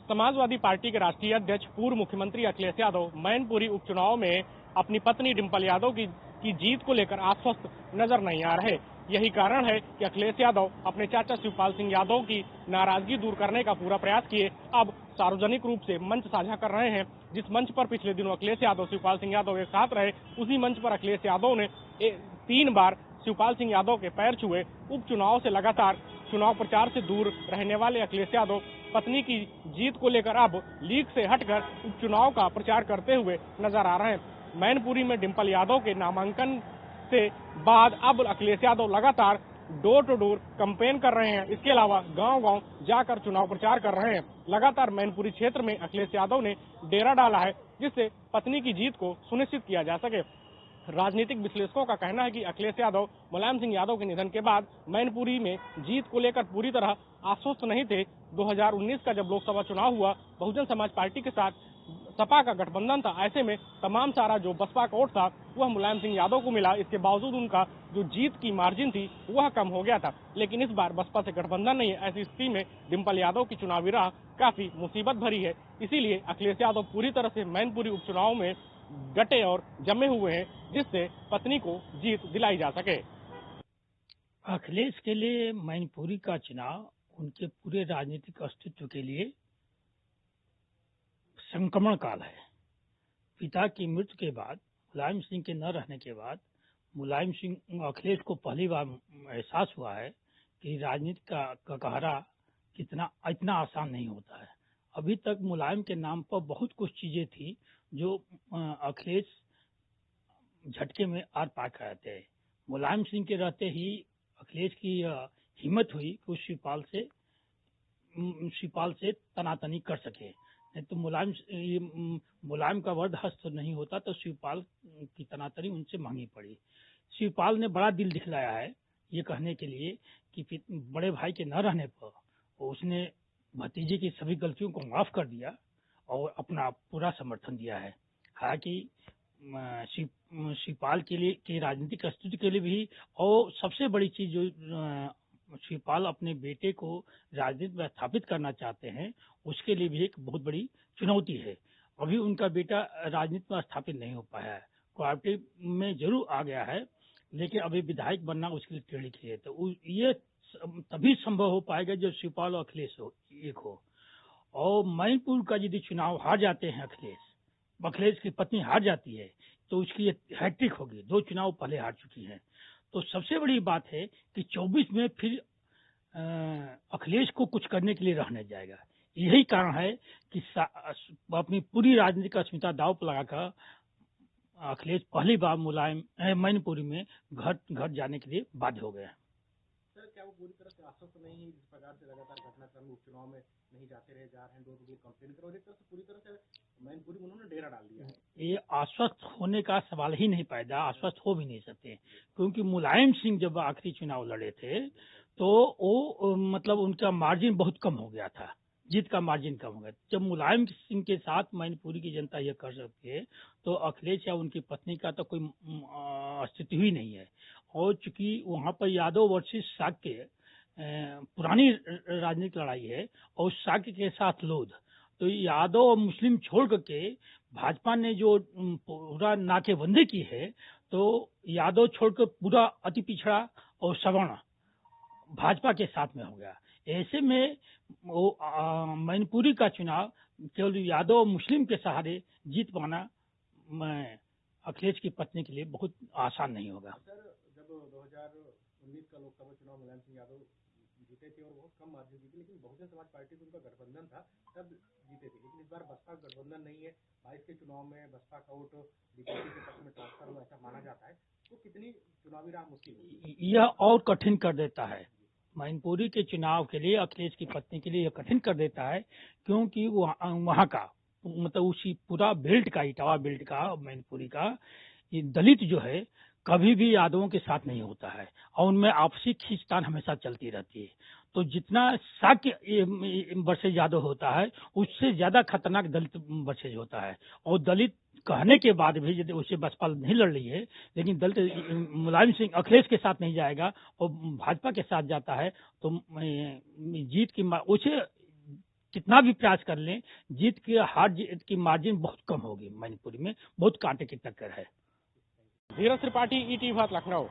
Samajwadi party के राष्ट्रीय अध्यक्ष पूर्व मुख्यमंत्री अखिलेश यादव मैनपुरी उपचुनाव में अपनी पत्नी डिंपल यादव की जीत को लेकर आश्वस्त नजर नहीं आ रहे। यही कारण है कि अखिलेश यादव अपने चाचा शिवपाल सिंह यादव की नाराजगी दूर करने का पूरा प्रयास किए अब सार्वजनिक रूप से मंच साझा कर रहे हैं। जिस मंच पर पिछले दिनों अखिलेश यादव शिवपाल सिंह यादव एक साथ रहे, उसी मंच पर अखिलेश यादव ने 3 बार शिवपाल सिंह यादव के पैर छुए। उपचुनाव से लगातार चुनाव प्रचार से दूर रहने वाले अखिलेश यादव पत्नी की जीत को लेकर अब लीग से हटकर उपचुनाव का प्रचार करते हुए नजर आ रहे हैं। मैनपुरी में डिंपल यादव के नामांकन से बाद अब अखिलेश यादव लगातार डोर टू डोर कैंपेन कर रहे हैं। इसके अलावा गांव-गांव जाकर चुनाव प्रचार कर रहे हैं। लगातार मैनपुरी क्षेत्र में अखिलेश यादव ने डेरा डाला है, जिससे पत्नी की जीत को सुनिश्चित किया जा सके। राजनीतिक विश्लेषकों का कहना है कि अखिलेश यादव मुलायम सिंह यादव के निधन के बाद मैनपुरी में जीत को लेकर पूरी तरह आश्वस्त नहीं थे। 2019 का जब लोकसभा चुनाव हुआ, बहुजन समाज पार्टी के साथ सपा का गठबंधन था। ऐसे में तमाम सारा जो बसपा का वोट था वह मुलायम सिंह यादव को मिला। इसके बावजूद उनका जो जीत की मार्जिन थी वह कम हो गया था। लेकिन इस बार बसपा से गठबंधन नहीं है। ऐसी स्थिति में डिंपल यादव की चुनावी राह काफी मुसीबत भरी है। इसीलिए अखिलेश यादव पूरी तरह से मैनपुरी उपचुनाव में डटे और जमे हुए हैं, जिससे पत्नी को जीत दिलाई जा सके। अखिलेश के लिए मैनपुरी का चुनाव उनके पूरे राजनीतिक अस्तित्व के लिए संक्रमण काल है। पिता की मृत्यु के बाद, मुलायम सिंह के न रहने के बाद, अखिलेश को पहली बार एहसास हुआ है कि राजनीति का कहरा इतना आसान नहीं होता है। अभी तक मुलायम के नाम पर बहुत कुछ चीजें थी जो अखिलेश झटके में आर पार कराते हैं। मुलायम सिंह के रहते ही अखिलेश की हिम्मत हुई कि शिवपाल से तनातनी कर सके। नहीं तो मुलायम का वध हस्त नहीं होता तो शिवपाल की तनातनी उनसे मांगी पड़ी। शिवपाल ने बड़ा दिल दिखलाया है ये कहने के लिए कि बड़े भाई के न रहने पर उसने भतीजे की सभी गलतियों को माफ कर दिया और अपना पूरा समर्थन दिया है। हालांकि शिवपाल के लिए के राजनीतिक अस्तित्व के लिए भी, और सबसे बड़ी चीज जो शिवपाल अपने बेटे को राजनीति में स्थापित करना चाहते हैं, उसके लिए भी एक बहुत बड़ी चुनौती है। अभी उनका बेटा राजनीति में स्थापित नहीं हो पाया है। कोऑपरेटिव में जरूर आ गया है, लेकिन अभी विधायक बनना उसके लिए टेढ़ी खीर है। तो ये तभी संभव हो पाएगा जब शिवपाल और अखिलेश एक हो। और मैनपुर का यदि चुनाव हार जाते हैं अखिलेश की पत्नी हार जाती है तो उसकी हैट्रिक होगी। 2 चुनाव पहले हार चुकी है। तो सबसे बड़ी बात है कि 24 में फिर अखिलेश को कुछ करने के लिए रहने जाएगा। यही कारण है कि अपनी पूरी राजनीतिक अस्मिता दांव पर लगाकर अखिलेश पहली बार मैनपुरी में घर जाने के लिए बाध्य हो गया। सर, क्या वो पूरी तरह से आश्वस्त नहीं है? जिस प्रकार से लगातार घटनाक्रम उपचुनाव में नहीं जा रहे हैं, डोर टू डोर कैंपेन कर रहे हैं, पूरी तरह से मैनपुरी में उन्होंने डेरा डाल दिया है। ये आश्वस्त होने का सवाल ही नहीं पैदा, आश्वस्त हो भी नहीं सकते। क्योंकि मुलायम सिंह जब आखिरी चुनाव लड़े थे तो वो मतलब उनका मार्जिन बहुत कम हो गया था, जीत का मार्जिन कम हो गया। जब मुलायम सिंह के साथ मैनपुरी की जनता यह कर सकती है तो अखिलेश या उनकी पत्नी का तो कोई अस्तित्व ही नहीं है। और चूंकि वहां पर यादव वर्सेस शाक्य पुरानी राजनीतिक लड़ाई है और शाक्य के साथ लोध, तो यादव और मुस्लिम छोड़ करके भाजपा ने जो पूरा नाकेबंदी की है, तो यादव छोड़कर पूरा अति पिछड़ा और सवर्ण भाजपा के साथ में हो गया। ऐसे में वो मैनपुरी का चुनाव केवल यादव और मुस्लिम के सहारे जीत पाना अखिलेश की पत्नी के लिए बहुत आसान नहीं होगा। सर, जब 2019 का लोकसभा चुनाव मुलायम सिंह यादव जीते थे और बहुत कम मार्जिन जीते, लेकिन बहुजन समाज पार्टी से उनका गठबंधन था तब जीते थे। लेकिन इस बार बसपा का गठबंधन नहीं है। 22 के चुनाव में बसपा का वोट बीजेपी के पक्ष में ट्रांसफर हुआ, ऐसा माना जाता है। तो कितनी चुनावी राह मुश्किल होगी? यह और कठिन कर देता है मैनपुरी के चुनाव के लिए, अखिलेश की पत्नी के लिए यह कठिन कर देता है। क्योंकि वहाँ का मतलब उसी पूरा बेल्ट का, इटावा बेल्ट का, मैनपुरी का ये दलित जो है कभी भी यादवों के साथ नहीं होता है और उनमें आपसी खींचतान हमेशा चलती रहती है। तो जितना शाक्य वर्सेज यादव होता है उससे ज्यादा खतरनाक दलित वर्सेज होता है। और दलित कहने के बाद भी यदि उसे बसपा नहीं लड़ रही है, लेकिन दलित मुलायम सिंह अखिलेश के साथ नहीं जाएगा और भाजपा के साथ जाता है तो जीत की उसे कितना भी प्रयास कर लें, हार जीत की मार्जिन बहुत कम होगी। मैनपुरी में बहुत कांटे की टक्कर है। धीरज त्रिपाठी, ईटीवी भारत, लखनऊ।